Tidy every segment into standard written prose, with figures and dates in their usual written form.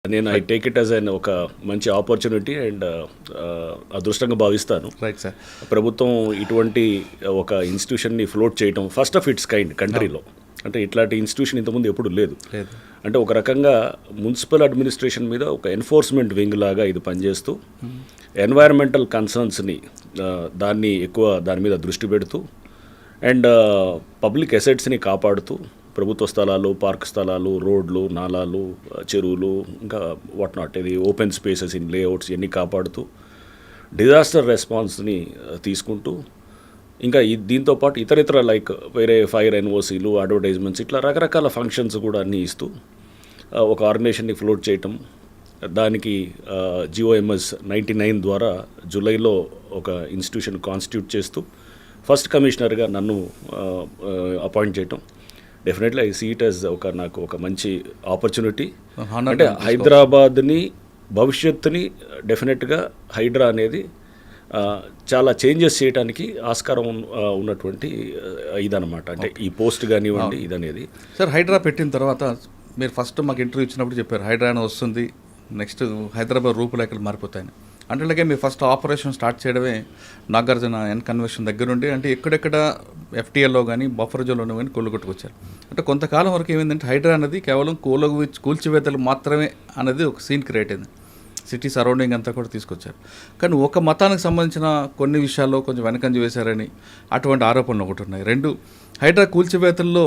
నేను I take it as ఒక మంచి ఆపర్చునిటీ అండ్ అదృష్టంగా భావిస్తాను. Right sir. ప్రభుత్వం ఇటువంటి ఒక ఇన్స్టిట్యూషన్ని ఫ్లోట్ చేయటం ఫస్ట్ ఆఫ్ ఇట్స్ కైండ్ కంట్రీలో. అంటే ఇట్లాంటి ఇన్స్టిట్యూషన్ ఇంతకుముందు ఎప్పుడు లేదు. అంటే ఒక రకంగా మున్సిపల్ అడ్మినిస్ట్రేషన్ మీద ఒక ఎన్ఫోర్స్మెంట్ వింగ్ లాగా ఇది పనిచేస్తూ ఎన్వైరన్మెంటల్ కన్సర్న్స్ని దాని మీద దృష్టి పెడుతూ అండ్ పబ్లిక్ అసెట్స్ని కాపాడుతూ ప్రభుత్వ స్థలాలు, పార్క్ స్థలాలు, రోడ్లు, నాలాలు, చెరువులు, ఇంకా వాట్ నాట్, ఇది ఓపెన్ స్పేసెస్ ఇన్ లేఅవుట్స్ ఇవన్నీ కాపాడుతూ డిజాస్టర్ రెస్పాన్స్ని తీసుకుంటూ ఇంకా దీంతో పాటు ఇతరితర లైక్ వేరే ఫైర్ ఎన్ఓసీలు, అడ్వర్టైజ్మెంట్స్, ఇట్లా రకరకాల ఫంక్షన్స్ కూడా అన్నీ ఇస్తూ ఒక ఆర్గనైజేషన్ని ఫ్లోట్ చేయటం. దానికి GOMS 99 ద్వారా జూలైలో ఒక ఇన్స్టిట్యూషన్ కాన్స్టిట్యూట్ చేస్తూ ఫస్ట్ కమిషనర్గా నన్ను అపాయింట్ చేయటం. Definitely I see it as నాకు ఒక మంచి ఆపర్చునిటీ. అంటే హైదరాబాద్ని భవిష్యత్తుని డెఫినెట్గా హైడ్రా అనేది చాలా చేంజెస్ చేయడానికి ఆస్కారం ఉన్నటువంటి ఇదనమాట. అంటే ఈ పోస్ట్ కానివ్వండి ఇదనేది. సార్, హైడ్రా పెట్టిన తర్వాత మీరు ఫస్ట్ మాకు ఇంటర్వ్యూ ఇచ్చినప్పుడు చెప్పారు హైడ్రా వస్తుంది, నెక్స్ట్ హైదరాబాద్ రూపురేఖలు మారిపోతాయని. అంటే అలాగే మీరు ఫస్ట్ ఆపరేషన్ స్టార్ట్ చేయడమే నాగార్జున కన్వెన్షన్ దగ్గర నుండి, అంటే ఎక్కడెక్కడ FTLలో కానీ బఫర్ జోన్లో కానీ కొట్టుకొచ్చారు. అంటే కొంతకాలం వరకు ఏమైందంటే హైడ్రా అనేది కేవలం కూల్చివేతలు మాత్రమే అనేది ఒక సీన్ క్రియేట్ అయింది. సిటీ సరౌండింగ్ అంతా కూడా తీసుకొచ్చారు. కానీ ఒక మతానికి సంబంధించిన కొన్ని విషయాల్లో కొంచెం వెనకంజ వేశారని అటువంటి ఆరోపణలు ఒకటి ఉన్నాయి. రెండు, హైడ్రా కూల్చివేతల్లో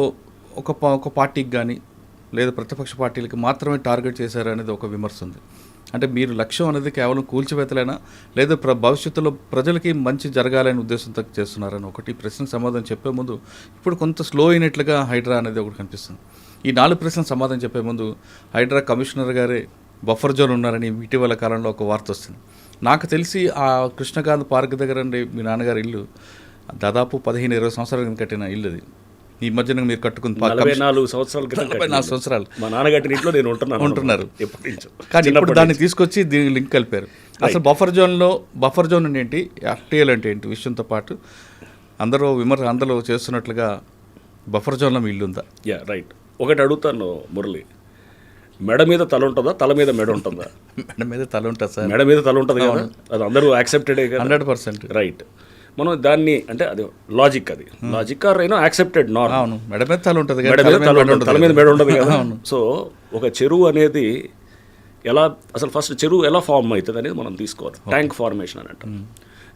ఒక పార్టీకి కానీ లేదా ప్రతిపక్ష పార్టీలకి మాత్రమే టార్గెట్ చేశారనేది ఒక విమర్శ ఉంది. అంటే మీరు లక్ష్యం అనేది కేవలం కూల్చివేతలైనా లేదా భవిష్యత్తులో ప్రజలకి మంచి జరగాలనే ఉద్దేశంతో చేస్తున్నారని ఒకటి ప్రశ్నకు సమాధానం చెప్పే ముందు ఇప్పుడు కొంత స్లో అయినట్లుగా హైడ్రా అనేది ఒకటి కనిపిస్తుంది. ఈ 4 ప్రశ్నలకు సమాధానం చెప్పే ముందు హైడ్రా కమిషనర్ గారే బఫర్ జోన్ ఉన్నారని ఇటీవల కాలంలో ఒక వార్త వస్తుంది. నాకు తెలిసి ఆ కృష్ణకాంత్ పార్క్ దగ్గర మీ నాన్నగారి ఇల్లు దాదాపు 15-20 సంవత్సరాల కింద కట్టిన ఇల్లు అది. ఈ మధ్యన మీరు కట్టుకుని 44 సంవత్సరాలు మా నాన్నగారి ఇంట్లో నేను ఉంటున్నారు. కానీ ఇప్పుడు దాన్ని తీసుకొచ్చి దీనికి లింక్ కలిపారు. అసలు బఫర్ జోన్ ఏంటి, FTL అంటే ఏంటి విషయంతో పాటు అందరూ చేస్తున్నట్లుగా బఫర్ జోన్లో మీ ఇల్లు ఉందా? రైట్. ఒకటి అడుగుతాను మురళి, మెడ మీద తల ఉంటుందా, తల మీద మెడ ఉంటుందా? మెడ మీద తల ఉంటుంది సార్. మెడ మీద తల ఉంటుంది కదా, అది అందరూ యాక్సెప్టెడే కదా. 100% రైట్. మనం దాన్ని అంటే అది లాజిక్ ఆర్ యాక్సెప్టెడ్ నార్మ్. అవును, మెడ మీద తల ఉంటుంది, తల మీద మెడ ఉంటుంది కదా. సో ఒక చెరువు అనేది అసలు ఫస్ట్ చెరువు ఎలా ఫామ్ అవుతుంది అనేది మనం తీసుకోవాలి. ట్యాంక్ ఫార్మేషన్ అని అంటారు.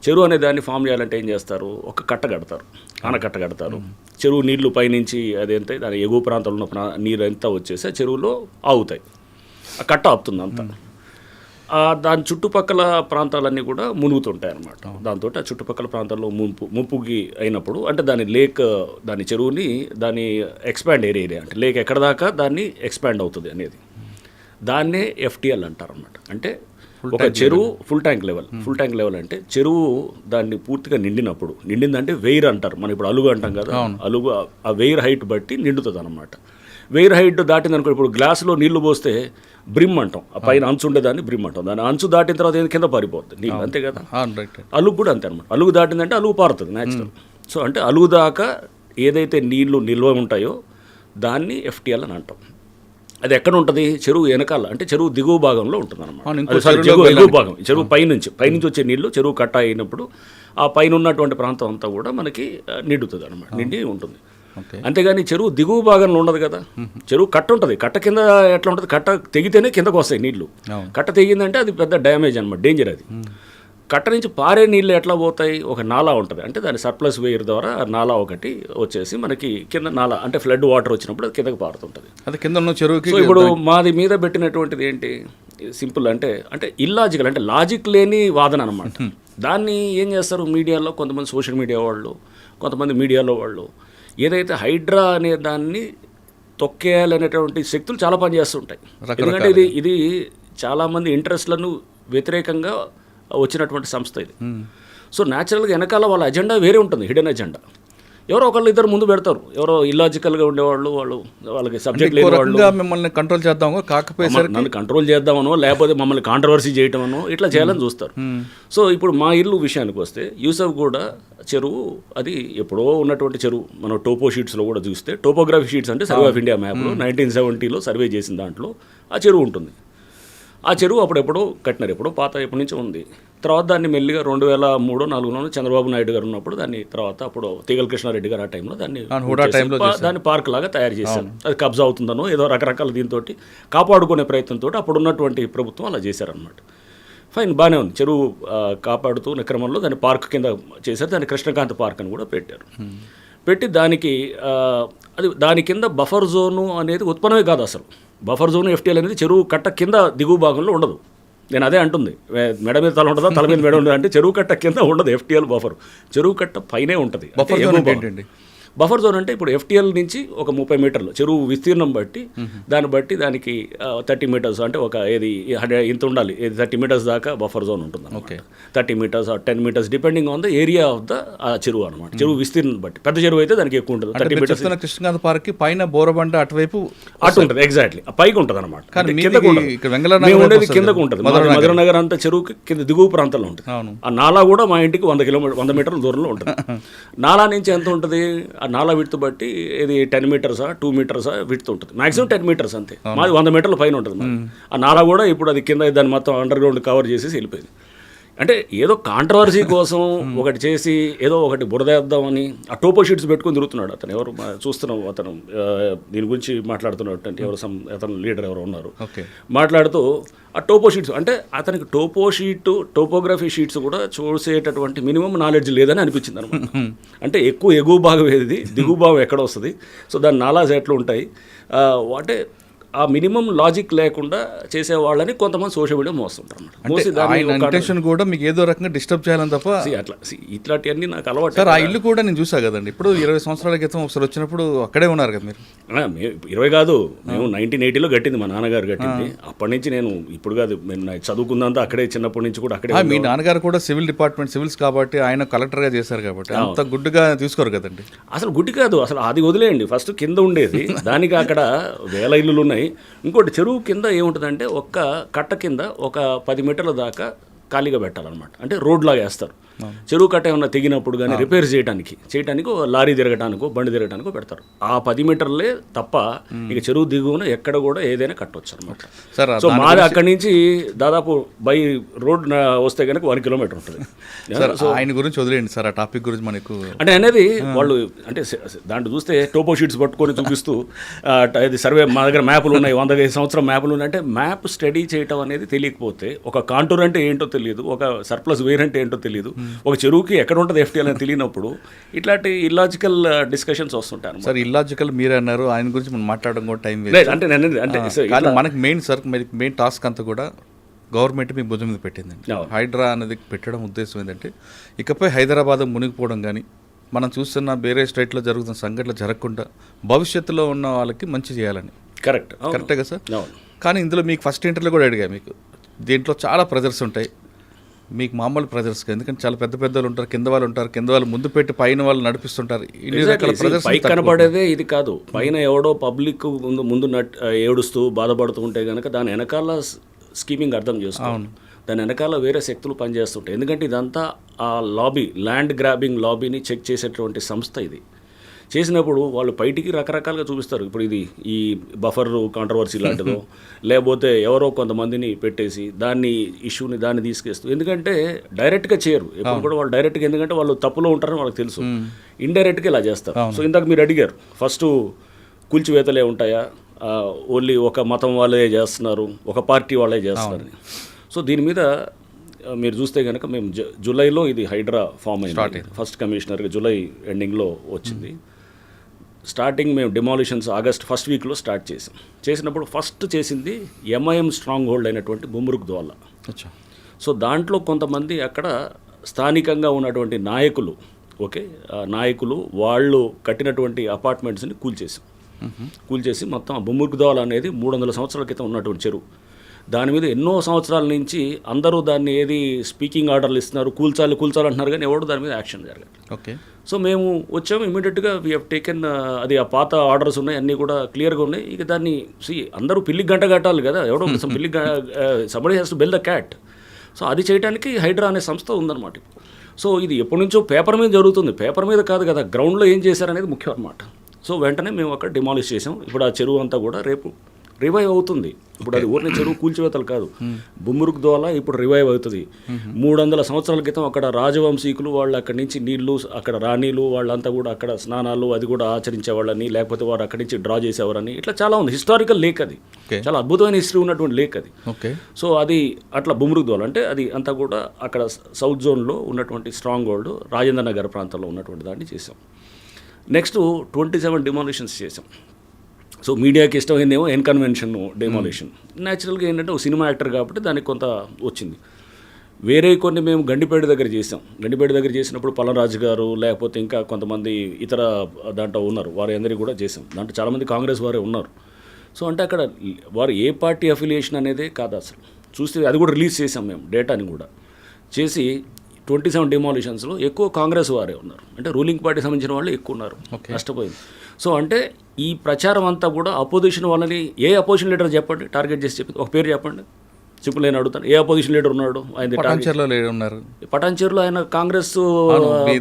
చెరువు అనే దాన్ని ఫామ్ చేయాలంటే ఏం చేస్తారు, ఒక కట్ట కడతారు, ఆనకట్ట కడతారు. చెరువు నీళ్లు పైనుంచి అదేంటే దాని ఎగువ ప్రాంతంలో ఉన్న నీరు అంతా వచ్చేసి చెరువులో ఆగుతాయి, ఆ కట్ట ఆపుతుంది అంతా. దాని చుట్టుపక్కల ప్రాంతాలన్నీ కూడా మునుగుతుంటాయి అన్నమాట. దాంతో ఆ చుట్టుపక్కల ప్రాంతాల్లో ముప్పుకి అయినప్పుడు అంటే దాని చెరువుని దాని ఎక్స్పాండ్ ఏరియా అంటే లేక్ ఎక్కడ దాకా దాన్ని ఎక్స్పాండ్ అవుతుంది అనేది దాన్నే FTL అంటారు అన్నమాట. అంటే ఒక చెరువు ఫుల్ ట్యాంక్ లెవెల్ అంటే చెరువు దాన్ని పూర్తిగా నిండిందంటే వెయిర్ అంటారు. మనం ఇప్పుడు అలుగు అంటాం కదా, అలుగు ఆ వెయిర్ హైట్ బట్టి నిండుతుంది అనమాట. వెయిర్ హైట్ దాటిందనుకో, ఇప్పుడు గ్లాసులో నీళ్లు పోస్తే బ్రిమ్ అంటాం, ఆ పైన అంచు ఉండేదాన్ని బ్రిమ్ అంటాం. దాని అంచు దాటిన తర్వాత కింద పారిపోతుంది నీళ్ళు, అంతే కదా. అలుగు కూడా అంతే అనమాట. అలుగు దాటిందంటే అలుగు పారుతుంది న్యాచురల్. సో అంటే అలుగు దాకా ఏదైతే నీళ్లు నిల్వ ఉంటాయో దాన్ని FTL అని అంటాం. అది ఎక్కడ ఉంటుంది, చెరువు వెనకాల అంటే చెరువు దిగువ భాగంలో ఉంటుంది అనమాట. ఎగువ భాగం, చెరువు పైనుంచి వచ్చే నీళ్లు చెరువు కట్ట అయినప్పుడు ఆ పైన ఉన్నటువంటి ప్రాంతం అంతా కూడా మనకి నిండుతుంది అనమాట, నిండి ఉంటుంది. అంతేగాని చెరువు దిగువ భాగంలో ఉండదు కదా. చెరువు కట్ట ఉంటుంది, కట్ట కింద ఎట్లా ఉంటుంది, కట్ట తెగితేనే కిందకు వస్తాయి నీళ్లు. కట్ట తెగిందంటే అది పెద్ద డ్యామేజ్ అనమాట, డేంజర్ అది. కట్ట నుంచి పారే నీళ్ళు ఎట్లా పోతాయి, ఒక నాలా ఉంటుంది, అంటే దాని సర్ప్లస్ వేయర్ ద్వారా నాలా ఒకటి వచ్చేసి మనకి కింద నాలా అంటే ఫ్లడ్ వాటర్ వచ్చినప్పుడు అది కిందకి పారుతుంటుంది. అది కింద ఉన్న చెరువుకి. సో ఇప్పుడు మాది మీద పెట్టినటువంటిది ఏంటి, సింపుల్ అంటే ఇల్లాజికల్, అంటే లాజిక్ లేని వాదన అనమాట. దాన్ని ఏం చేస్తారు మీడియాలో, కొంతమంది సోషల్ మీడియా వాళ్ళు, కొంతమంది మీడియాలో వాళ్ళు ఏదైతే హైడ్రా అనే దాన్ని తొక్కేయాలనేటువంటి శక్తులు చాలా పనిచేస్తుంటాయి. ఎందుకంటే ఇది చాలామంది ఇంట్రెస్ట్లను వ్యతిరేకంగా వచ్చినటువంటి సంస్థ ఇది. సో న్యాచురల్గా వెనకాల వాళ్ళ అజెండా వేరే ఉంటుంది, హిడెన్ అజెండా. ఎవరో ఒకళ్ళు ఇద్దరు ముందు పెడతారు, ఎవరో ఇల్లాజికల్గా ఉండేవాళ్ళు, వాళ్ళకి సబ్జెక్ట్ లేని వాళ్ళు మిమ్మల్ని కంట్రోల్ చేద్దామో, కాకపోతే నన్ను కంట్రోల్ చేద్దామనో లేకపోతే మమ్మల్ని కాంట్రవర్సీ చేయటమనో ఇట్లా చేయాలని చూస్తారు. సో ఇప్పుడు మా ఇల్లు విషయానికి వస్తే యూసఫ్ కూడా చెరువు అది ఎప్పుడో ఉన్నటువంటి చెరువు. మనం టోపో షీట్స్లో కూడా చూస్తే, టోపోగ్రఫీ షీట్స్ అంటే సర్వే ఆఫ్ ఇండియా మ్యాప్లో 1970లో సర్వే చేసిన దాంట్లో ఆ చెరువు ఉంటుంది. ఆ చెరువు అప్పుడెప్పుడో కట్టినారు, ఎప్పుడో పాత ఎప్పటి నుంచో ఉంది. తర్వాత దాన్ని మెల్లిగా 2003-2004 చంద్రబాబు నాయుడు గారు ఉన్నప్పుడు దాన్ని తర్వాత అప్పుడు తీగల కృష్ణారెడ్డి గారు ఆ టైంలో దాన్ని దాన్ని పార్క్ లాగా తయారు చేశారు. అది కబ్జా అవుతుందనో ఏదో రకరకాల దీంతో కాపాడుకునే ప్రయత్నంతో అప్పుడు ఉన్నటువంటి ప్రభుత్వం అలా చేశారనమాట. ఫైన్, బాగానే ఉంది. చెరువు కాపాడుతూ క్రమంలో దాన్ని పార్క్ కింద చేశారు. దాన్ని కృష్ణకాంత్ పార్క్ అని కూడా పెట్టారు. పెట్టి దానికి అది దాని కింద బఫర్ జోను అనేది ఉత్పన్నమే కాదు అసలు. బఫర్ జోన్ ఎఫ్టీఎల్ అనేది చెరువు కట్ట కింద దిగువ భాగంలో ఉండదు. నేను అదే అంటుంది, మెడ మీద తల ఉంటుందా, తల మీద మెడ ఉండదు అంటే చెరువు కట్ట కింద ఉండదు ఎఫ్టీఎల్ బఫర్. చెరువు కట్ట పైనే ఉంటుంది. బఫర్ జోన్ అంటే ఇప్పుడు ఎఫ్టీఎల్ నుంచి ఒక 30 మీటర్లు చెరువు విస్తీర్ణం బట్టి దానికి 30 మీటర్స్ అంటే ఒక ఏది ఇంత ఉండాలి, 30 మీటర్స్ దాకా బఫర్ జోన్ ఉంటుంది. Okay, 30 metres 10 metres depending on the area of the చెరువు అనమాట. చెరువు విస్తీర్ణం బట్టి పెద్ద చెరువు అయితే దానికి ఎక్కువ ఉంటుంది. 30 మీటర్స్ కృష్ణకాంత్ పార్క్ పైన బోరబండ అటువైపు అటు ఉంటుంది. ఎగ్జాక్ట్లీ పైకి ఉంటుంది అనమాట. కిందకు ఉంటుంది. మధురనగర్ అంతా చెరువుకి కింద దిగువ ప్రాంతంలో ఉంటుంది. ఆ నాలా కూడా మా ఇంటికి 100 మీటర్ల దూరంలో ఉంటుంది. నాలా నుంచి ఎంత ఉంటుంది, నాలా విడ్త్ బట్టి ఇది 10 మీటర్సా 2 మీటర్సా విడ్త్ ఉంటుంది. మాక్సిమం 10 మీటర్స్ అంతే. మాది 100 మీటర్ల పైన ఉంటుంది. ఆ నాలా కూడా ఇప్పుడు అది కింద దాన్ని మొత్తం అండర్ గ్రౌండ్ కవర్ చేసేసి వెళ్ళిపోయింది. అంటే ఏదో కాంట్రవర్సీ కోసం ఒకటి చేసి ఏదో ఒకటి బురదేద్దామని ఆ టోపో షీట్స్ పెట్టుకొని తిరుగుతున్నాడు అతను. ఎవరు చూస్తున్నాం, అతను దీని గురించి మాట్లాడుతున్నట్టు అంటే ఎవరు అతను లీడర్ ఎవరు ఉన్నారు మాట్లాడుతూ ఆ టోపో షీట్స్ అంటే అతనికి టోపోగ్రఫీ షీట్స్ కూడా చూసేటటువంటి మినిమం నాలెడ్జ్ లేదని అనిపించింది అనమాట. అంటే ఎక్కువ ఎగువ భాగం ఏది, దిగువ భాగం ఎక్కడ వస్తుంది, సో దాని నాలాస్ ఎట్లా ఉంటాయి అంటే ఆ మినిమం లాజిక్ లేకుండా చేసే వాళ్ళని కొంతమంది సోషల్ మీడియా మోస్తుంటారు అన్నమాట. కూడా మీకు ఏదో రకంగా డిస్టర్బ్ చేయాలని తప్ప అట్లా ఇట్లాంటివన్నీ నాకు అలవాటు. సార్, ఆ ఇల్లు కూడా నేను చూసా కదండి. ఇప్పుడు 20 సంవత్సరాల క్రితం ఒకసారి వచ్చినప్పుడు అక్కడే ఉన్నారు కదా మీరు. 20 కాదు, మేము 1980లో కట్టింది, మా నాన్నగారు కట్టింది. అప్పటి నుంచి నేను ఇప్పుడు కాదు, నేను చదువుకుందంతా అక్కడే, చిన్నప్పటి నుంచి కూడా అక్కడే. మీ నాన్నగారు కూడా సివిల్ డిపార్ట్మెంట్ సివిల్స్ కాబట్టి ఆయన కలెక్టర్గా చేశారు కాబట్టి అంత గుడ్డుగా తీసుకోరు కదండి. అసలు గుడ్డి కాదు, అసలు అది వదిలేయండి. ఫస్ట్ కింద ఉండేది దానికి అక్కడ వేల ఇల్లులు ఉన్నాయి. ఇంకోటి చెరువు కింద ఏముంటుందంటే ఒక్క కట్ట కింద ఒక 10 మీటర్ల దాకా ఖాళీగా పెట్టాలన్నమాట. అంటే రోడ్ లాగా వేస్తారు. చెరువు కట్ట ఏమన్నా తెగినప్పుడు కానీ రిపేర్ చేయడానికి లారీ తిరగటానికో బండి తిరగటానికో పెడతారు. ఆ 10 మీటర్లే తప్ప ఇక చెరువు దిగువన ఎక్కడ కూడా ఏదైనా కట్టవచ్చు అనమాట. సో మాది అక్కడి నుంచి దాదాపు బై రోడ్ వస్తే కనుక 1 కిలోమీటర్ ఉంటుంది. సో ఆయన గురించి వదిలేండి సార్, ఆ టాపిక్ గురించి మనకు అంటే అనేది వాళ్ళు అంటే దాంట్లో చూస్తే టోపో షీట్స్ పట్టుకొని చూపిస్తూ ఇది సర్వే మా దగ్గర మ్యాపులు ఉన్నాయి, 100 సంవత్సరం మ్యాపులు ఉన్నాయి అంటే మ్యాప్ స్టడీ చేయటం అనేది తెలియకపోతే, ఒక కాంటూర్ అంటే ఏంటో తెలియదు, ఒక సర్ప్లస్ వేర్ అంటే ఏంటో తెలియదు, ఒక చెరువుకి ఎక్కడ ఉంటుంది ఎఫ్టీఎల్ అని తెలియనప్పుడు ఇట్లాంటి ఇల్లాజికల్ డిస్కషన్స్ వస్తుంటారు. సార్, ఇల్లాజికల్ మీరే అన్నారు, ఆయన గురించి మనం మాట్లాడడం కూడా టైం అంటే మనకి మెయిన్ టాస్క్ అంతా కూడా గవర్నమెంట్ మీ భుజం మీద పెట్టిందండి. హైడ్రా అనేది పెట్టడం ఉద్దేశం ఏంటంటే ఇకపై హైదరాబాద్ మునిగిపోవడం కానీ మనం చూస్తున్న వేరే స్టేట్లో జరుగుతున్న సంఘటనలు జరగకుండా భవిష్యత్తులో ఉన్న వాళ్ళకి మంచి చేయాలని. కరెక్టే కదా సార్? కానీ ఇందులో మీకు ఫస్ట్ ఇంటర్వ్యూలో కూడా అడిగా, మీకు దీంట్లో చాలా ప్రెజర్స్ ఉంటాయి. మీకు మామూలు ప్రెజర్స్, ఎందుకంటే చాలా పెద్ద పెద్దలు ఉంటారు, కింద వాళ్ళు ముందు పెట్టి పైన వాళ్ళు నడిపిస్తుంటారు. పైకి కనపడేదే ఇది కాదు. పైన ఎవడో పబ్లిక్ ముందు ఏడుస్తూ బాధపడుతూ ఉంటే కనుక దాని వెనకాల స్కీమింగ్ అర్థం చేసుకోవాలి. దాని వెనకాల వేరే శక్తులు పనిచేస్తుంటాయి. ఎందుకంటే ఇదంతా ఆ లాబీ, ల్యాండ్ గ్రాబింగ్ లాబీని చెక్ చేసేటువంటి సంస్థ ఇది. చేసినప్పుడు వాళ్ళు బయటికి రకరకాలుగా చూపిస్తారు. ఇప్పుడు ఇది ఈ బఫర్ కాంట్రవర్సీ లాంటిదో లేకపోతే ఎవరో కొంతమందిని పెట్టేసి ఇష్యూని తీసుకేస్తూ, ఎందుకంటే డైరెక్ట్గా చేయరు ఎప్పుడు కూడా వాళ్ళు డైరెక్ట్గా, ఎందుకంటే వాళ్ళు తప్పులో ఉంటారని వాళ్ళకి తెలుసు. ఇండైరెక్ట్గా ఇలా చేస్తారు. సో ఇందాక మీరు అడిగారు ఫస్ట్ కూల్చివేతలే ఉంటాయా, ఓన్లీ ఒక మతం వాళ్ళే చేస్తున్నారు, ఒక పార్టీ వాళ్ళే చేస్తున్నారని. సో దీని మీద మీరు చూస్తే కనుక మేము జూలైలో ఇది హైడ్రా ఫామ్ అయింది. ఫస్ట్ కమిషనర్గా జూలై ఎండింగ్లో వచ్చింది. స్టార్టింగ్ మేము డిమాలిషన్స్ ఆగస్ట్ ఫస్ట్ వీక్లో స్టార్ట్ చేసినప్పుడు ఫస్ట్ చేసింది ఎంఐఎం స్ట్రాంగ్ హోల్డ్ అయినటువంటి బుమ్రుక్ ద్వాల. సో దాంట్లో కొంతమంది అక్కడ స్థానికంగా ఉన్నటువంటి నాయకులు వాళ్ళు కట్టినటువంటి అపార్ట్మెంట్స్ని కూల్చేసి మొత్తం బుమ్రుక్ ద్వాల అనేది 300 సంవత్సరాల క్రితం ఉన్నటువంటి చెరువు. దాని మీద ఎన్నో సంవత్సరాల నుంచి అందరూ దాన్ని స్పీకింగ్ ఆర్డర్లు ఇస్తున్నారు, కూల్చాలి అంటున్నారు, కానీ ఎవరు దాని మీద యాక్షన్ జరగదు. సో మేము వచ్చాము, ఇమీడియట్గా వీ హ్యావ్ టేకెన్ అది ఆ పాత ఆర్డర్స్ ఉన్నాయి, అన్నీ కూడా క్లియర్గా ఉన్నాయి. ఇక దాన్ని అందరూ పిల్లికి గంట కట్టాలి కదా, ఎవడో పిల్లికి somebody has to build the cat. So అది చేయడానికి హైడ్రా అనే సంస్థ ఉందన్నమాట. సో ఇది ఎప్పటి నుంచో పేపర్ మీద జరుగుతుంది, పేపర్ మీద కాదు కదా, గ్రౌండ్లో ఏం చేశారనేది ముఖ్యం అన్నమాట. సో వెంటనే మేము అక్కడ డిమాలిష్ చేసాం. ఇప్పుడు ఆ చెరువు అంతా కూడా రేపు రివైవ్ అవుతుంది. ఇప్పుడు అది ఊరిని చెరువు కూల్చివేతలు కాదు, బుమ్మురుకు దోల ఇప్పుడు రివైవ్ అవుతుంది. 300 సంవత్సరాల క్రితం అక్కడ రాజవంశీకులు వాళ్ళు అక్కడి నుంచి నీళ్లు, అక్కడ రాణీలు వాళ్ళంతా కూడా అక్కడ స్నానాలు అది కూడా ఆచరించేవాళ్ళని, లేకపోతే వారు అక్కడి నుంచి డ్రా చేసేవారని, ఇట్లా చాలా ఉంది. హిస్టారికల్ లేక్ అది, చాలా అద్భుతమైన హిస్టరీ ఉన్నటువంటి లేక్ అది. సో అది అట్లా బుమ్మురుకు దోల అంటే అది అంతా కూడా అక్కడ సౌత్ జోన్లో ఉన్నటువంటి స్ట్రాంగ్ హోల్డ్ రాజేంద్ర నగర్ ప్రాంతంలో ఉన్నటువంటి దాన్ని చేసాం. నెక్స్ట్ 27 డిమాలిషన్స్ చేసాం. సో మీడియాకి ఇష్టమైందేమో ఎన్కన్వెన్షన్ డెమాలిషన్. న్యాచురల్గా ఏంటంటే ఒక సినిమా యాక్టర్ కాబట్టి దానికి కొంత వచ్చింది. వేరే కొన్ని మేము గండిపేట దగ్గర చేసాం. గండిపేట దగ్గర చేసినప్పుడు పల్లరాజు గారు లేకపోతే ఇంకా కొంతమంది ఇతర దాంట్లో ఉన్నారు, వారి అందరికీ కూడా చేసాం. దాంట్లో చాలామంది కాంగ్రెస్ వారే ఉన్నారు. సో అంటే అక్కడ వారు ఏ పార్టీ అఫిలియేషన్ అనేదే కాదు అసలు. చూస్తే అది కూడా రిలీజ్ చేసాం మేము డేటాని కూడా చేసి. 27 డిమాలిషన్స్లో ఎక్కువ కాంగ్రెస్ వారే ఉన్నారు, అంటే రూలింగ్ పార్టీ సంబంధించిన వాళ్ళు ఎక్కువ ఉన్నారు. నష్టపోయింది. సో అంటే ఈ ప్రచారం అంతా కూడా అపోజిషన్ వాళ్ళని, ఏ అపోజిషన్ లీడర్ చెప్పండి టార్గెట్ చేసి చెప్పింది, ఒక పేరు చెప్పండి, సింపుల్ నేను అడుగుతాను. ఏ అపోజిషన్ లీడర్ ఉన్నాడు? ఆయన పటాన్చేరులో ఆయన కాంగ్రెస్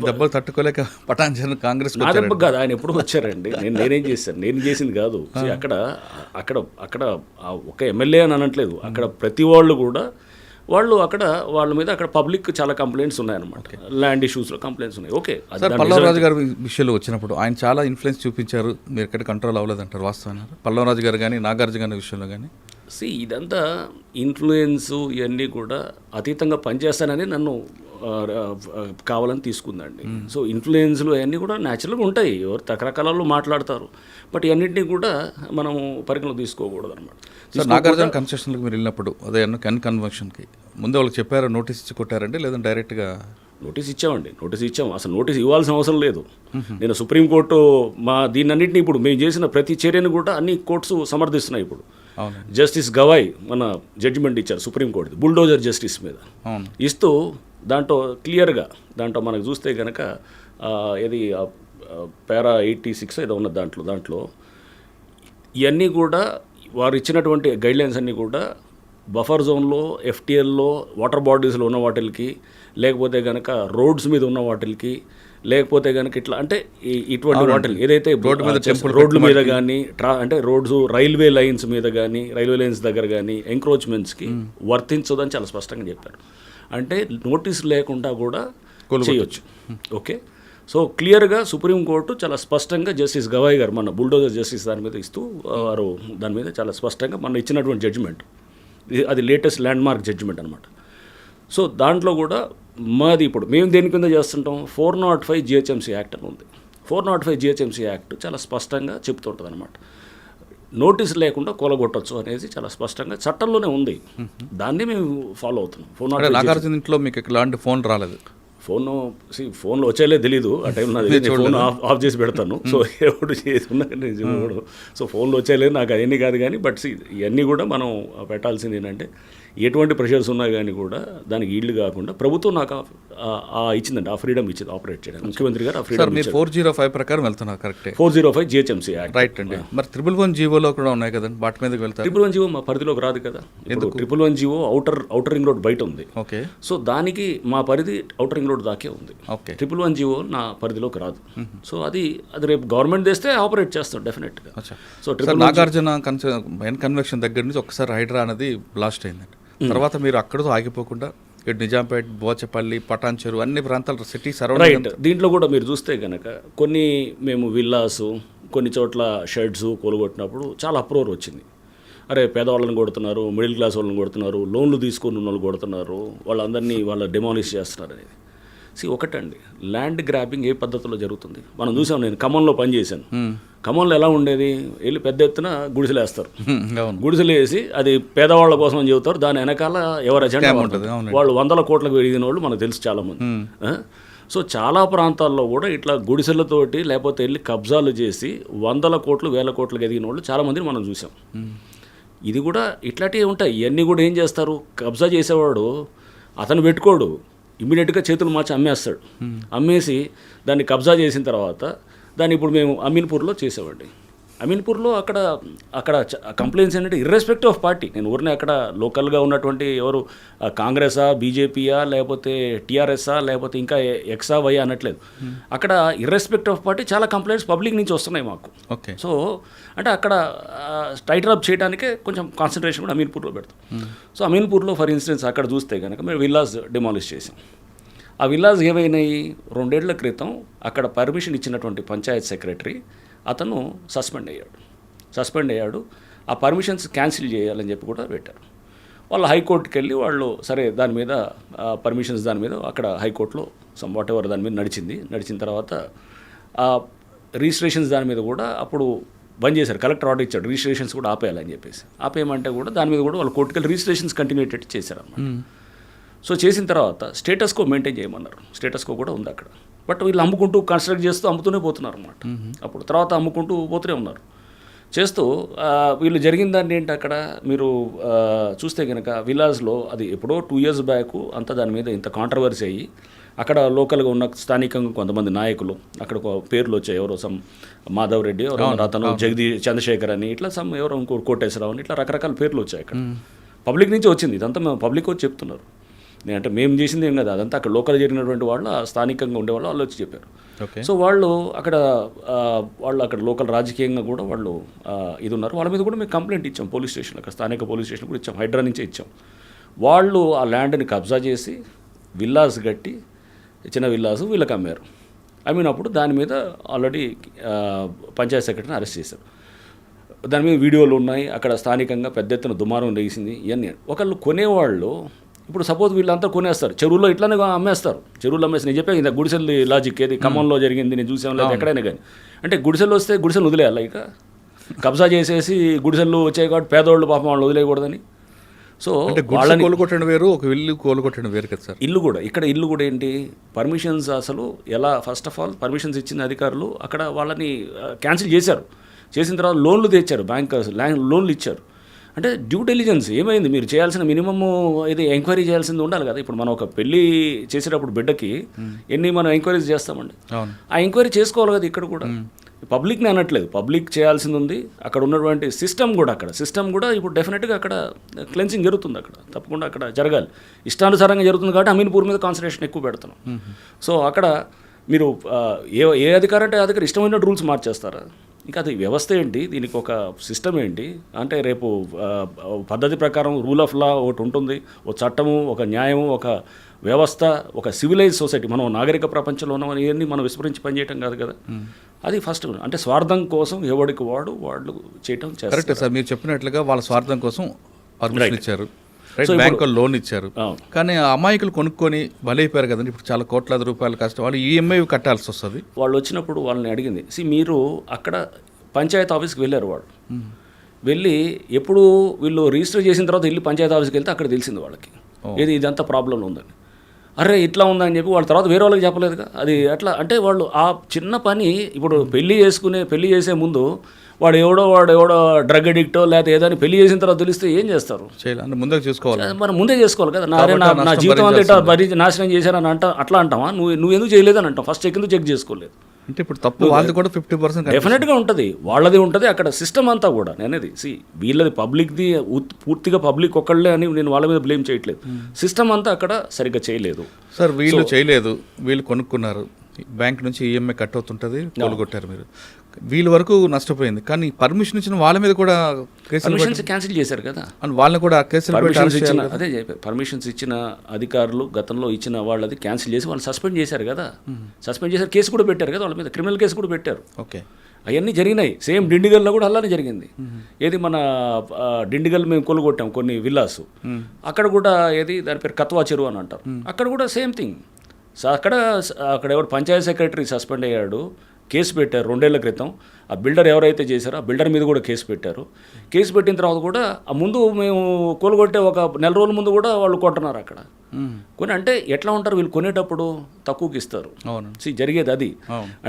దెబ్బలు తట్టుకోలేక పటాన్చేరు కాంగ్రెస్ నా దెబ్బ కాదు, ఆయన ఎప్పుడు వచ్చారండి. నేనేం చేశాను, నేను చేసింది కాదు. అక్కడ అక్కడ అక్కడ ఒక ఎమ్మెల్యే అని అనట్లేదు, అక్కడ ప్రతి వాళ్ళు కూడా వాళ్ళు అక్కడ వాళ్ళ మీద అక్కడ పబ్లిక్ చాలా కంప్లైంట్స్ ఉన్నాయన్నమాట. ల్యాండ్ ఇష్యూస్లో కంప్లైంట్స్ ఉన్నాయి. ఓకే, పల్లవరాజు గారి విషయంలో వచ్చినప్పుడు ఆయన చాలా ఇన్ఫ్లుయెన్స్ చూపించారు, మీరు ఎక్కడ కంట్రోల్ అవ్వలేదంటారు, వాస్తవం? పల్లవరాజు గారు కానీ నాగార్జున గారి విషయంలో కానీ ఇదంతా ఇన్ఫ్లుయెన్స్ ఇవన్నీ కూడా అతీతంగా పనిచేస్తానని నన్ను కావాలని తీసుకుందండి. సో ఇన్ఫ్లుయెన్స్లు అవన్నీ కూడా న్యాచురల్గా ఉంటాయి, ఎవరు రకరకాలలో మాట్లాడతారు. బట్ ఇవన్నింటినీ కూడా మనము పరిగణలో తీసుకోకూడదు అనమాట. నాగార్జున కన్సెషన్లకు మీరు వెళ్ళినప్పుడు అదే కన్వెన్షన్కి ముందే వాళ్ళకి చెప్పారు, నోటీస్ ఇచ్చి కొట్టారండి, లేదంటే డైరెక్ట్గా? నోటీస్ ఇచ్చామండి, నోటీస్ ఇచ్చాము. అసలు నోటీస్ ఇవ్వాల్సిన అవసరం లేదు. నేను సుప్రీంకోర్టు దీన్నన్నింటినీ ఇప్పుడు మేము చేసిన ప్రతి చర్యను కూడా అన్ని కోర్ట్స్ సమర్థిస్తున్నాయి. ఇప్పుడు జస్టిస్ గవాయ్ మన జడ్జిమెంట్ ఇచ్చారు సుప్రీంకోర్టు బుల్డోజర్ జస్టిస్ మీద ఇస్తూ, దాంట్లో క్లియర్గా దాంట్లో మనకు చూస్తే కనుక ఇది పారా 86 ఏదో ఉన్నది దాంట్లో ఇవన్నీ కూడా వారు ఇచ్చినటువంటి గైడ్లైన్స్ అన్నీ కూడా బఫర్ జోన్లో, ఎఫ్టీఎల్లో, వాటర్ బాడీస్లో ఉన్న వాటికి, లేకపోతే కనుక రోడ్స్ మీద ఉన్న వాటికి, లేకపోతే కనుక ఇట్లా అంటే ఇటువంటి వాటికి ఏదైతే రోడ్ల మీద కానీ అంటే రోడ్స్ రైల్వే లైన్స్ మీద కానీ, రైల్వే లైన్స్ దగ్గర కానీ ఎంక్రోచ్మెంట్స్కి వర్తించదని చాలా స్పష్టంగా చెప్పారు. అంటే నోటీస్ లేకుండా కూడా చేయొచ్చు. ఓకే, సో క్లియర్గా సుప్రీంకోర్టు చాలా స్పష్టంగా జస్టిస్ గవాయ్ గారు మన బుల్డోజర్ జస్టిస్ దాని మీద ఇస్తూ వారు దాని మీద చాలా స్పష్టంగా మన ఇచ్చినటువంటి జడ్జిమెంట్, అది లేటెస్ట్ ల్యాండ్ మార్క్ జడ్జిమెంట్ అనమాట. సో దాంట్లో కూడా మాది ఇప్పుడు మేము దేని కింద చేస్తుంటాం, 405 GHMC యాక్ట్ అని ఉంది. 405 GHMC యాక్ట్ చాలా స్పష్టంగా చెప్తుంటుంది అనమాట. నోటీస్ లేకుండా కూలగొట్టచ్చు అనేది చాలా స్పష్టంగా చట్టంలోనే ఉంది. దాన్ని మేము ఫాలో అవుతున్నాం. 405 ఇంట్లో మీకు ఎలాంటి ఫోన్ రాలేదు? ఫోన్లో వచ్చేలే తెలీదు ఆ టైంలో, ఫోన్ ఆఫ్ చేసి పెడతాను. సో ఎప్పుడు చేసుకున్నా సో ఫోన్లో వచ్చేలేదు నాకు అవన్నీ కాదు. కానీ బట్ ఇవన్నీ కూడా మనం పెట్టాల్సింది ఏంటంటే, ఎటువంటి ప్రెషర్స్ ఉన్నా కానీ కూడా దానికి ఈల్డ్ కాకుండా ప్రభుత్వం నాకు ఇచ్చిందండి, ఆ ఫ్రీడమ్ ఇచ్చింది ఆపరేట్ చేయడానికి. ముఖ్యమంత్రి గారు ఆ ఫ్రీడమ్. 405 ప్రకారం వెళ్తున్నారు, కరెక్ట్? 405 GHMC యాక్ట్, రైట్ అండి. మరి 111 జీవోలో కూడా ఉన్నాయి కదండి, వాటి మీదకి వెళ్తారు. 111 జీవో మా పరిధిలోకి రాదు కదా. 111 జీవో అవుటర్ రింగ్ రోడ్ బయట ఉంది. ఓకే, సో దానికి మా పరిధి అవుటర్ రింగ్ రోడ్ దాకే ఉంది. ఓకే, 111 జీవో నా పరిధిలోకి రాదు. సో అది రేపు గవర్నమెంట్ తెస్తే ఆపరేట్ చేస్తాం డెఫినెట్గా. సో నాగార్జున కన్వెన్షన్ దగ్గర నుంచి ఒకసారి హైడ్రా అనేది బ్లాస్ట్ అయిందండి. తర్వాత మీరు అక్కడతో ఆగిపోకుండా ఇటు నిజాంపేట్, బోచపల్లి, పటాన్చెరు అన్ని ప్రాంతాలు సిటీ సరౌండింగ్. దీంట్లో కూడా మీరు చూస్తే కనుక కొన్ని మేము విల్లాసు, కొన్ని చోట్ల షెడ్స్ కూలగొట్టినప్పుడు చాలా అప్రోర్ వచ్చింది. అరే పేదవాళ్ళని కొడుతున్నారు, మిడిల్ క్లాస్ వాళ్ళని కొడుతున్నారు, లోన్లు తీసుకుని ఉన్న వాళ్ళు కొడుతున్నారు, వాళ్ళందరినీ వాళ్ళ డెమాలిష్ చేస్తున్నారు అనేది. ఒకటండి, ల్యాండ్ గ్రాబింగ్ ఏ పద్ధతిలో జరుగుతుంది మనం చూసాం. నేను ఖమ్మంలో పనిచేశాను. ఖమ్మంలో ఎలా ఉండేది, వెళ్ళి పెద్ద ఎత్తున గుడిసెలు వేస్తారు. గుడిసెలు వేసి అది పేదవాళ్ళ కోసం అని చెబుతారు. దాని వెనకాల ఎవరి అజెండా ఉంటుంది. వాళ్ళు 100 కోట్లకు పెరిగిన వాళ్ళు మనకు తెలుసు చాలామంది. సో చాలా ప్రాంతాల్లో కూడా ఇట్లా గుడిసెలతోటి లేకపోతే వెళ్ళి కబ్జాలు చేసి 100 కోట్లు 1000 కోట్లకు ఎదిగిన వాళ్ళు చాలామందిని మనం చూసాం. ఇది కూడా ఇట్లాంటివి ఉంటాయి. ఇవన్నీ కూడా ఏం చేస్తారు, కబ్జా చేసేవాడు అతను పెట్టుకోడు, ఇమ్మీడియట్గా చేతులు మార్చి అమ్మేస్తాడు. అమ్మేసి దాన్ని కబ్జా చేసిన తర్వాత దాన్ని ఇప్పుడు మేము అమీన్పూర్లో చేసేవాడి. అమీన్పూర్లో అక్కడ కంప్లైంట్స్ ఏంటంటే ఇర్రెస్పెక్టివ్ ఆఫ్ పార్టీ, నేను ఊరినే అక్కడ లోకల్గా ఉన్నటువంటి ఎవరు కాంగ్రెసా, బీజేపీయా, లేకపోతే టీఆర్ఎస్ఆ, లేకపోతే ఇంకా ఎక్సా వై అనట్లేదు. అక్కడ ఇర్రెస్పెక్టివ్ ఆఫ్ పార్టీ చాలా కంప్లైంట్స్ పబ్లిక్ నుంచి వస్తున్నాయి మాకు. ఓకే. సో అంటే అక్కడ టైటర్ అప్ చేయడానికే కొంచెం కాన్సన్ట్రేషన్ కూడా అమీన్పూర్లో పెడతాం. సో అమీన్పూర్లో ఫర్ ఇన్స్టెన్స్ అక్కడ చూస్తే కనుక మేము విల్లాస్ డిమాలిష్ చేసాం. ఆ విల్లాస్ ఏవైనాయి, 2 ఏళ్ల క్రితం అక్కడ పర్మిషన్ ఇచ్చినటువంటి పంచాయత్ సెక్రటరీ అతను సస్పెండ్ అయ్యాడు. ఆ పర్మిషన్స్ క్యాన్సిల్ చేయాలని చెప్పి కూడా పెట్టారు. వాళ్ళు హైకోర్టుకి వెళ్ళి వాళ్ళు సరే దాని మీద పర్మిషన్స్ దాని మీద అక్కడ హైకోర్టులో వాట్ ఎవర్ దాని మీద నడిచిన తర్వాత రిజిస్ట్రేషన్స్ దాని మీద కూడా అప్పుడు బంద్ చేశారు. కలెక్టర్ ఆర్డర్ ఇచ్చాడు రిజిస్ట్రేషన్స్ కూడా ఆపేయాలని చెప్పేసి. ఆపేయమంటే కూడా దాని మీద కూడా వాళ్ళు కోర్టుకెళ్ళి రిజిస్ట్రేషన్స్ కంటిన్యూటెడ్ చేశారన్నమాట. సో చేసిన తర్వాత స్టేటస్ కో మెయింటైన్ చేయమన్నారు. స్టేటస్ కో కూడా ఉంది అక్కడ. బట్ వీళ్ళు అమ్ముకుంటూ కన్స్ట్రక్ట్ చేస్తూ అమ్ముతూనే పోతున్నారు అన్నమాట. అప్పుడు తర్వాత అమ్ముకుంటూ పోతూనే ఉన్నారు చేస్తూ. వీళ్ళు జరిగిన దాన్ని ఏంటి అక్కడ మీరు చూస్తే కనుక విలాస్లో అది ఎప్పుడో 2 years బ్యాక్ అంతా దాని మీద ఇంత కాంట్రవర్సీ అయ్యి అక్కడ లోకల్గా ఉన్న స్థానికంగా కొంతమంది నాయకులు అక్కడ పేర్లు వచ్చాయి. ఎవరో సమ్ మాధవ్ రెడ్డి, ఎవరో అతను చంద్రశేఖర్ అని, ఇట్లా సమ్ ఎవరో ఇంకో కోటేశ్వరరావు అని, ఇట్లా రకరకాల పేర్లు వచ్చాయి అక్కడ. పబ్లిక్ నుంచి వచ్చింది ఇదంతా, మేము పబ్లిక్ వచ్చి చెప్తున్నారు. అంటే మేము చేసింది ఏం కదా, అదంతా అక్కడ లోకల్ జరిగినటువంటి వాళ్ళు, స్థానికంగా ఉండేవాళ్ళు వాళ్ళు వచ్చి చెప్పారు. సో వాళ్ళు అక్కడ లోకల్ రాజకీయంగా కూడా వాళ్ళు ఇది ఉన్నారు. వాళ్ళ మీద కూడా మేము కంప్లైంట్ ఇచ్చాం పోలీస్ స్టేషన్, అక్కడ స్థానిక పోలీస్ స్టేషన్ కూడా ఇచ్చాం, హైడ్రా నుంచే ఇచ్చాం. వాళ్ళు ఆ ల్యాండ్ని కబ్జా చేసి విల్లాస్ కట్టి, చిన్న విల్లాస్ వీళ్ళకి అమ్మారు. అమ్మినప్పుడు దాని మీద ఆల్రెడీ పంచాయత్ సెక్రటరీని అరెస్ట్ చేశారు. దాని మీద వీడియోలు ఉన్నాయి. అక్కడ స్థానికంగా పెద్ద ఎత్తున దుమారం లేచింది. ఇవన్నీ ఒకళ్ళు కొనేవాళ్ళు ఇప్పుడు సపోజ్ వీళ్ళంతా కొనేస్తారు, చెరువులో ఇట్లానే అమ్మేస్తారు. చెరువులో అమ్మేసి నేను చెప్పాను ఇంత గుడిసెలు లాజిక్ ఏది ఖమ్మంలో జరిగింది, నేను చూసాను లేదా ఎక్కడైనా కానీ. అంటే గుడిసెలు వస్తే గుడిసెలు వదిలేయాలి, ఇక కబ్జా చేసేసి గుడిసెలు వచ్చాయి కాబట్టి పేదవాళ్ళు పాపం వాళ్ళు వదిలేయకూడదని. సో వాళ్ళని కోలుకొట్టడం వేరు, ఒక ఇల్లు కోలుకొట్టడం వేరు కదా సార్. ఇల్లు కూడా ఏంటి పర్మిషన్స్ అసలు ఎలా, ఫస్ట్ ఆఫ్ ఆల్ పర్మిషన్స్ ఇచ్చిన అధికారులు అక్కడ వాళ్ళని క్యాన్సిల్ చేశారు. చేసిన తర్వాత లోన్లు తెచ్చారు, బ్యాంకర్స్ లోన్లు ఇచ్చారు. అంటే డ్యూ డెలిజెన్స్ ఏమైంది, మీరు చేయాల్సిన మినిమము ఇది ఎంక్వైరీ చేయాల్సింది ఉండాలి కదా. ఇప్పుడు మనం ఒక పెళ్ళి చేసేటప్పుడు బిడ్డకి ఎన్ని మనం ఎంక్వైరీస్ చేస్తామండి, ఆ ఎంక్వైరీ చేసుకోవాలి కదా. ఇక్కడ కూడా పబ్లిక్ని అనట్లేదు, పబ్లిక్ చేయాల్సింది ఉంది. అక్కడ ఉన్నటువంటి సిస్టమ్ కూడా ఇప్పుడు డెఫినెట్గా అక్కడ క్లెన్సింగ్ జరుగుతుంది. అక్కడ తప్పకుండా అక్కడ జరగాలి. ఇష్టానుసారంగా జరుగుతుంది కాబట్టి అమీన్పూర్ మీద కాన్సన్ట్రేషన్ ఎక్కువ పెడుతున్నాం. సో అక్కడ మీరు ఏ అధికారం అంటే అధికారి ఇష్టమైన రూల్స్ మార్చేస్తారా? ఇంకా అది వ్యవస్థ ఏంటి, దీనికి ఒక సిస్టమ్ ఏంటి అంటే రేపు పద్ధతి ప్రకారం రూల్ ఆఫ్ లా ఒకటి ఉంటుంది, ఒక చట్టము, ఒక న్యాయము, ఒక వ్యవస్థ, ఒక సివిలైజ్ సొసైటీ. మనం నాగరిక ప్రపంచంలో ఉన్నామని ఇవన్నీ మనం విస్మరించి పనిచేయటం కాదు కదా. అది ఫస్ట్. అంటే స్వార్థం కోసం ఎవడికి వాళ్ళు చేయటం కరెక్ట్ సార్. మీరు చెప్పినట్లుగా వాళ్ళ స్వార్థం కోసం పర్మిషన్ ఇచ్చారు, బ్యాంకులు లోన్ ఇచ్చారు. కానీ అమాయకులు కొనుక్కొని బలైపోయారు కదండి. ఇప్పుడు చాలా కోట్లాది రూపాయలు కష్టం, వాళ్ళు ఈఎంఐ కట్టాల్సి వస్తుంది. వాళ్ళు వచ్చినప్పుడు వాళ్ళని అడిగింది, మీరు అక్కడ పంచాయతీ ఆఫీస్కి వెళ్ళారు. వాళ్ళు వెళ్ళి ఎప్పుడు వీళ్ళు రిజిస్టర్ చేసిన తర్వాత వెళ్ళి పంచాయతీ ఆఫీస్కి వెళ్తే అక్కడ తెలిసింది వాళ్ళకి ఇదంతా ప్రాబ్లం ఉందని. అరే ఇట్లా ఉందని చెప్పి వాళ్ళ తర్వాత వేరే వాళ్ళకి చెప్పలేదుగా. అది అట్లా అంటే వాళ్ళు ఆ చిన్న పని ఇప్పుడు పెళ్లి చేసే ముందు వాడు ఎవడో డ్రగ్ అడిక్టో లేకపోతే ఏదైనా పెళ్లి చేసిన తర్వాత తెలిస్తే ఏం చేస్తారు? ముందే చేసుకోవాలి, మనం ముందే చేసుకోవాలి కదా. నా జీవితం అంతా నాశనం చేశానని అట్లా అంటావా? నువ్వు ఎందుకు చేయలేదని అంటాం. ఫస్ట్ ఎందుకు చెక్ చేసుకోలేదు అంటే ఇప్పుడు తప్పు వాళ్ళది కూడా 50% డెఫినెట్గా ఉంటుంది, వాళ్ళది ఉంటుంది. అక్కడ సిస్టమ్ అంతా కూడా నేనేది వీళ్ళది పబ్లిక్ది పూర్తిగా పబ్లిక్ ఒక్కళ్ళే అని నేను వాళ్ళ మీద బ్లేమ్ చేయట్లేదు. సిస్టమ్ అంతా అక్కడ సరిగ్గా చేయలేదు సార్. వీళ్ళు చేయలేదు, వీళ్ళు కొనుక్కున్నారు, బ్యాంక్ నుంచి ఈఎంఐ కట్ అవుతుంటుంది, కొనుగొట్టారు. మీరు వీళ్ళ వరకు నష్టపోయింది. కానీ పర్మిషన్ ఇచ్చిన వాళ్ళ మీద కూడా పర్మిషన్స్ క్యాన్సిల్ చేశారు కదా. వాళ్ళని కూడా కేసులు అదే పర్మిషన్స్ ఇచ్చిన అధికారులు గతంలో ఇచ్చిన వాళ్ళది క్యాన్సిల్ చేసి వాళ్ళు సస్పెండ్ చేశారు కదా. సస్పెండ్ చేశారు, కేసు కూడా పెట్టారు కదా వాళ్ళ మీద, క్రిమినల్ కేసు కూడా పెట్టారు. ఓకే, అవన్నీ జరిగినాయి. సేమ్ డిండిగల్లో కూడా అలానే జరిగింది. ఏది మన డిండిగల్ మేము కొలుగొట్టాం కొన్ని విల్లాస్, అక్కడ కూడా ఏది దాని పేరు కత్వా చెరువు అని అంటారు. అక్కడ కూడా సేమ్ థింగ్. అక్కడ ఎవరు పంచాయత్ సెక్రటరీ సస్పెండ్ అయ్యాడు, కేసు పెట్టారు 2 ఏళ్ల క్రితం. ఆ బిల్డర్ ఎవరైతే చేశారో ఆ బిల్డర్ మీద కూడా కేసు పెట్టారు. కేసు పెట్టిన తర్వాత కూడా ఆ ముందు మేము కొలుగొట్టే ఒక 1 నెల రోజుల ముందు కూడా వాళ్ళు కొంటున్నారు అక్కడ. కొని అంటే ఎట్లా ఉంటారు వీళ్ళు, కొనేటప్పుడు తక్కువకి ఇస్తారు. జరిగేది అది.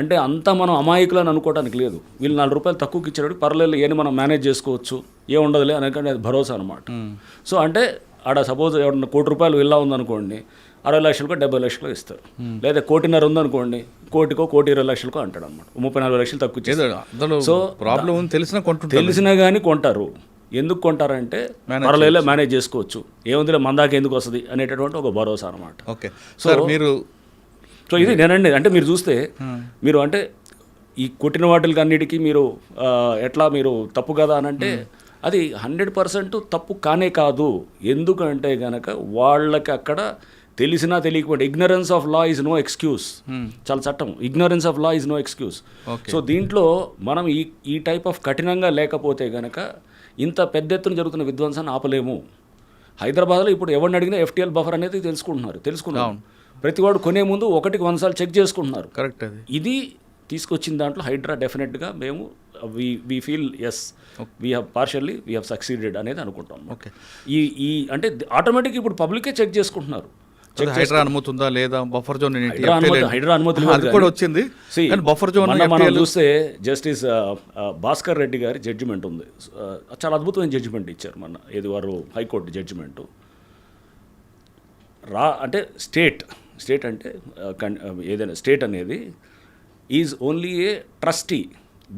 అంటే అంతా మనం అమాయకులని అనుకోవడానికి లేదు. వీళ్ళు 4 రూపాయలు తక్కువకి ఇచ్చాడు, పర్లేదు ఏని మనం మేనేజ్ చేసుకోవచ్చు, ఏముండదులే అనకంటే అది భరోసా అనమాట. సో అంటే ఆడ సపోజ్ ఎవరన్నా ₹1,00,00,000 విల్లా ఉందనుకోండి, 60 లక్షలకో 70 లక్షలకో ఇస్తారు. లేదా 1,50,00,000 ఉందనుకోండి, 1,20,00,000కో అంటాడు అనమాట. 30-40 లక్షలు తక్కువ ఇచ్చేస్తారు. సో ప్రాబ్లం తెలిసినా కానీ కొంటారు. ఎందుకు కొంటారంటే పర్వాలేదు మేనేజ్ చేసుకోవచ్చు, ఏముందిలే మందాక ఎందుకు వస్తుంది అనేటటువంటి ఒక భరోసా అనమాట. ఓకే. సో మీరు ఇది నేనండి, అంటే మీరు చూస్తే మీరు అంటే ఈ కొట్టిన వాటికి అన్నిటికీ మీరు ఎట్లా మీరు తప్పు కదా అని అంటే అది 100% తప్పు కానే కాదు. ఎందుకంటే గనక వాళ్ళకి అక్కడ తెలిసినా తెలియకపోతే ignorance of law is no excuse. చాలా చట్టం, ignorance of law is no excuse. So దీంట్లో మనం ఈ టైప్ ఆఫ్ కఠినంగా లేకపోతే గనక ఇంత పెద్ద ఎత్తున జరుగుతున్న విధ్వంసాన్ని ఆపలేము. హైదరాబాద్లో ఇప్పుడు ఎవరిని అడిగినా FTL బఫర్ అనేది తెలుసుకున్నాం. ప్రతి వాడు కొనే ముందు 1కి 100 సార్లు చెక్ చేసుకుంటున్నారు. కరెక్ట్. ఇది తీసుకొచ్చిన దాంట్లో హైడ్రా డెఫినెట్గా మేము we feel yes we have succeeded అనేది అనుకుంటాం. ఓకే. ఈ అంటే ఆటోమేటిక్ ఇప్పుడు పబ్లికే చెక్ చేసుకుంటున్నారు. హైడ్రా అనుమతి ఉందా లేదా, బఫర్ జోన్ హైడ్రా అనుమతి కూడా వచ్చింది. బఫర్ జోన్ మనం చూస్తే జస్టిస్ భాస్కర్ రెడ్డి గారి జడ్జిమెంట్ ఉంది, చాలా అద్భుతమైన జడ్జిమెంట్ ఇచ్చారు మన వారు హైకోర్టు జడ్జిమెంటు. అంటే స్టేట్ అంటే ఏదైనా స్టేట్ అనేది ఈజ్ ఓన్లీ ఏ ట్రస్టీ.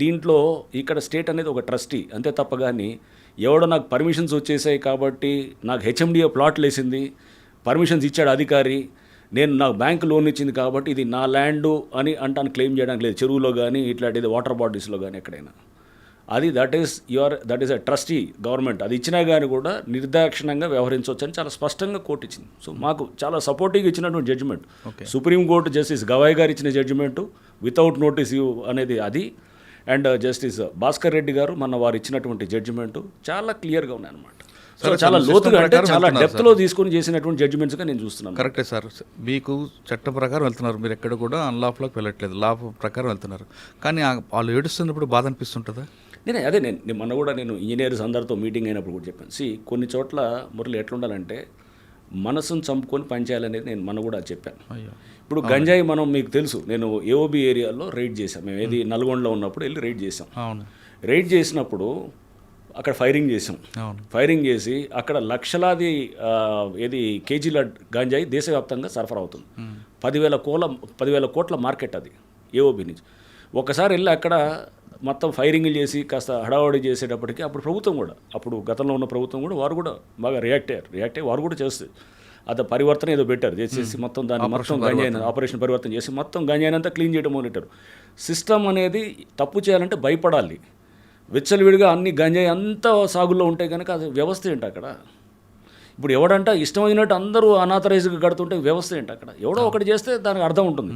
దీంట్లో ఇక్కడ స్టేట్ అనేది ఒక ట్రస్టీ అంతే తప్ప కానీ ఎవడో నాకు పర్మిషన్స్ వచ్చేసాయి కాబట్టి నాకు HMDA ప్లాట్లు వేసింది, పర్మిషన్స్ ఇచ్చాడు అధికారి, నాకు బ్యాంక్ లోన్ ఇచ్చింది కాబట్టి ఇది నా ల్యాండు అని అంటాను క్లెయిమ్ చేయడానికి లేదు. చెరువులో కానీ ఇట్లాంటిది వాటర్ బాడీస్లో కానీ ఎక్కడైనా అది that is a trustee government. అది ఇచ్చినా కానీ కూడా నిర్దాక్షిణ్యంగా వ్యవహరించవచ్చు అని చాలా స్పష్టంగా కోర్టు ఇచ్చింది. సో మాకు చాలా సపోర్టివ్గా ఇచ్చినటువంటి జడ్జిమెంట్. సుప్రీంకోర్టు జస్టిస్ గవాయ్ గారు ఇచ్చిన జడ్జిమెంటు వితౌట్ నోటీస్ అనేది అది. అండ్ జస్టిస్ భాస్కర్ రెడ్డి గారు వారు ఇచ్చినటువంటి జడ్జిమెంటు చాలా క్లియర్గా ఉన్నాయన్నమాట. సో చాలా లోతుగా అంటే చాలా డెప్త్లో తీసుకొని చేసినటువంటి జడ్జిమెంట్స్గా నేను చూస్తున్నాను. కరెక్టే సార్, మీకు చట్టం ప్రకారం వెళ్తున్నారు, మీరు ఎక్కడ కూడా అన్లాఫ్లోకి వెళ్ళట్లేదు, లా ప్రకారం వెళ్తున్నారు. కానీ వాళ్ళు ఏడుస్తున్నప్పుడు బాధ అనిపిస్తుంటుందా? నేను మొన్న కూడా నేను ఇంజనీర్స్ అందరితో మీటింగ్ అయినప్పుడు కూడా చెప్పాను. కొన్ని చోట్ల మురళి ఎట్లుండాలంటే మనసును చంపుకొని పనిచేయాలనేది నేను మొన్న కూడా చెప్పాను. ఇప్పుడు గంజాయి మీకు తెలుసు, నేను AOB ఏరియాలో రైడ్ చేశాం. మేము ఏది నల్గొండలో ఉన్నప్పుడు వెళ్ళి రైడ్ చేసాం. రైడ్ చేసినప్పుడు అక్కడ ఫైరింగ్ చేసి అక్కడ లక్షలాది కేజీల గంజాయి దేశవ్యాప్తంగా సరఫరా అవుతుంది. 10,000 కోట్ల మార్కెట్ అది AOB నుంచి. ఒకసారి వెళ్ళి అక్కడ మొత్తం ఫైరింగ్లు చేసి కాస్త హడావడి చేసేటప్పటికి అప్పుడు గతంలో ఉన్న ప్రభుత్వం కూడా వారు కూడా బాగా రియాక్ట్ అయ్యి వారు కూడా చేస్తుంది. అది పరివర్తన ఏదో పెట్టారు, చేసేసి మొత్తం దాన్ని గంజాయిని ఆపరేషన్ పరివర్తన చేసి మొత్తం గంజాయినంతా క్లీన్ చేయడం మొదలెట్టారు. సిస్టమ్ అనేది తప్పు చేయాలంటే భయపడాలి. విచ్చలవిడిగా అన్ని గంజాయి అంతా సాగుల్లో ఉంటే కనుక అది వ్యవస్థ ఏంటి అక్కడ? ఇప్పుడు ఎవడంట ఇష్టమైనట్టు అందరూ అనాథరైజ్గా కడుతుంటే వ్యవస్థ ఏంటి అక్కడ? ఎవడో ఒకటి చేస్తే దానికి అర్థం ఉంటుంది.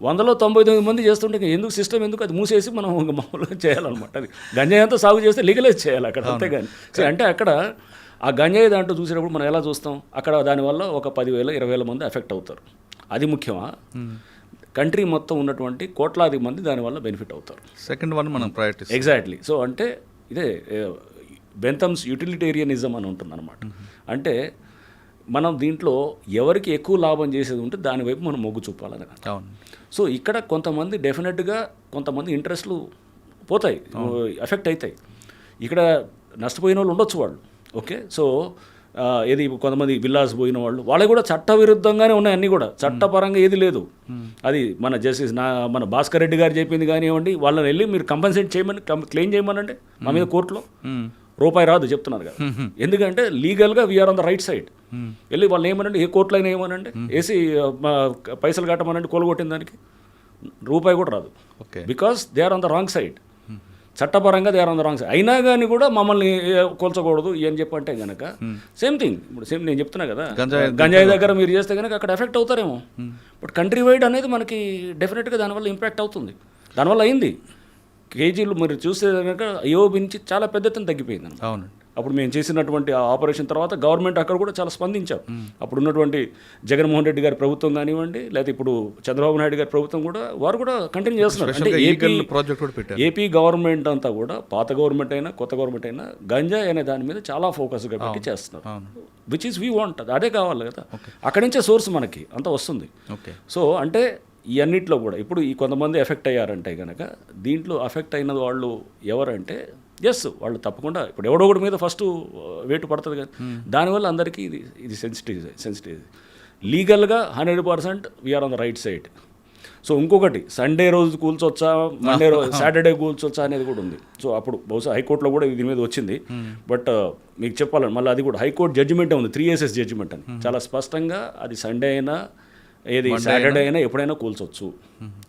100లో 99 మంది చేస్తుంటే ఎందుకు సిస్టమ్ ఎందుకు? అది మూసేసి మనం మామూలుగా చేయాలన్నమాట. అది గంజాయి అంతా సాగు చేస్తే లీగలైజ్ చేయాలి అక్కడ, అంతేగాని అంటే అక్కడ ఆ గంజాయి దాంట్లో చూసేటప్పుడు మనం ఎలా చూస్తాం? అక్కడ దానివల్ల ఒక 10,000-20,000 మంది ఎఫెక్ట్ అవుతారు. అది ముఖ్యమా? కంట్రీ మొత్తం ఉన్నటువంటి కోట్లాది మంది దానివల్ల బెనిఫిట్ అవుతారు. సెకండ్ వన్ మనం ప్రయారిటీ. ఎగ్జాక్ట్లీ. సో అంటే ఇదే బెంథమ్స్ యూటిలిటేరియనిజం అని ఉంటుందన్నమాట. అంటే మనం దీంట్లో ఎవరికి ఎక్కువ లాభం చేసేది ఉంటే దానివైపు మనం మొగ్గు చూపాలని. సో ఇక్కడ కొంతమంది డెఫినెట్గా కొంతమంది ఇంట్రెస్ట్లు పోతాయి, ఎఫెక్ట్ అవుతాయి. ఇక్కడ నష్టపోయిన వాళ్ళు ఉండొచ్చు వాళ్ళు. ఓకే. సో కొంతమంది విల్లాస్ పోయిన వాళ్ళకి కూడా చట్టవిరుద్ధంగానే ఉన్నాయి, అన్నీ కూడా చట్టపరంగా ఏది లేదు. అది మన జస్టిస్ మన భాస్కర్ రెడ్డి గారు చెప్పింది కానివ్వండి, వాళ్ళని వెళ్ళి మీరు కంపెన్సేట్ చేయమని క్లెయిమ్ చేయమనంటే మా మీద కోర్టులో రూపాయి రాదు చెప్తున్నారు కదా. ఎందుకంటే లీగల్గా we are on the right side. వెళ్ళి వాళ్ళు ఏమనండి, ఏ కోర్టులో అయినా ఏమనండి, వేసి పైసలు కట్టమనండి, కోలుగొట్టిన దానికి రూపాయి కూడా రాదు. Because they are on the wrong side. చట్టపరంగా they are on the wrong side. అయినా కానీ కూడా మమ్మల్ని కోల్చకూడదు అని చెప్పంటే కనుక సేమ్ థింగ్. ఇప్పుడు నేను చెప్తున్నా కదా, గంజాయి దగ్గర మీరు చేస్తే కనుక అక్కడ ఎఫెక్ట్ అవుతారేమో. బట్ కంట్రీ వైడ్ అనేది మనకి డెఫినెట్గా దానివల్ల ఇంపాక్ట్ అవుతుంది. దానివల్ల అయింది. కేజీలు మీరు చూస్తే కనుక AOB నుంచి చాలా పెద్ద ఎత్తున తగ్గిపోయింది. అవునండి. అప్పుడు మేము చేసినటువంటి ఆపరేషన్ తర్వాత గవర్నమెంట్ అక్కడ కూడా చాలా స్పందించాం. అప్పుడు ఉన్నటువంటి జగన్మోహన్ రెడ్డి గారి ప్రభుత్వం కానివ్వండి, లేకపోతే ఇప్పుడు చంద్రబాబు నాయుడు గారి ప్రభుత్వం కూడా వారు కూడా కంటిన్యూ చేస్తున్నారు. అంటే ఏపీ గవర్నమెంట్ అంతా కూడా పాత గవర్నమెంట్ అయినా కొత్త గవర్నమెంట్ అయినా గంజాయి అనే దాని మీద చాలా ఫోకస్గా పెట్టి చేస్తున్నారు. విచ్ ఈస్ వీ వాంట్, అదే కావాలి కదా. అక్కడి నుంచే సోర్స్ మనకి అంతా వస్తుంది. సో అంటే ఈ అన్నిట్లో కూడా ఇప్పుడు ఈ కొంతమంది ఎఫెక్ట్ అయ్యారంటే కనుక దీంట్లో ఎఫెక్ట్ అయిన వాళ్ళు ఎవరంటే ఎస్ వాళ్ళు తప్పకుండా ఇప్పుడు ఎవడో ఒకటి మీద ఫస్ట్ వేటు పడుతుంది కదా, దానివల్ల అందరికీ ఇది సెన్సిటివ్ లీగల్గా 100% we are on the right side. So ఇంకొకటి సండే రోజు కూల్చొచ్చా, మండే రోజు సాటర్డే కూల్చొచ్చా అనేది కూడా ఉంది. సో అప్పుడు బహుశా హైకోర్టులో కూడా దీని మీద వచ్చింది. బట్ మీకు చెప్పాలని మళ్ళీ అది కూడా హైకోర్టు జడ్జిమెంటే ఉంది, 3SS జడ్జిమెంట్ అని చాలా స్పష్టంగా అది సండే అయినా ఏది సాటర్డే అయినా ఎప్పుడైనా కూల్చొచ్చు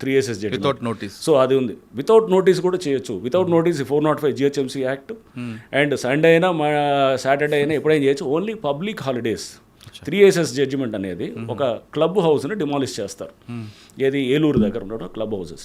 3SS judgement without notice. So అది ఉంది. వితౌట్ నోటీస్ కూడా చేయొచ్చు. Without notice 405 GHMC act and Sunday అయినా సాటర్డే అయినా ఎప్పుడైనా చేయొచ్చు. Only public holidays 3SS judgement అనేది ఒక క్లబ్ హౌస్ని డిమాలిష్ చేస్తారు. ఏది ఏలూరు దగ్గర ఉన్న క్లబ్ హౌసెస్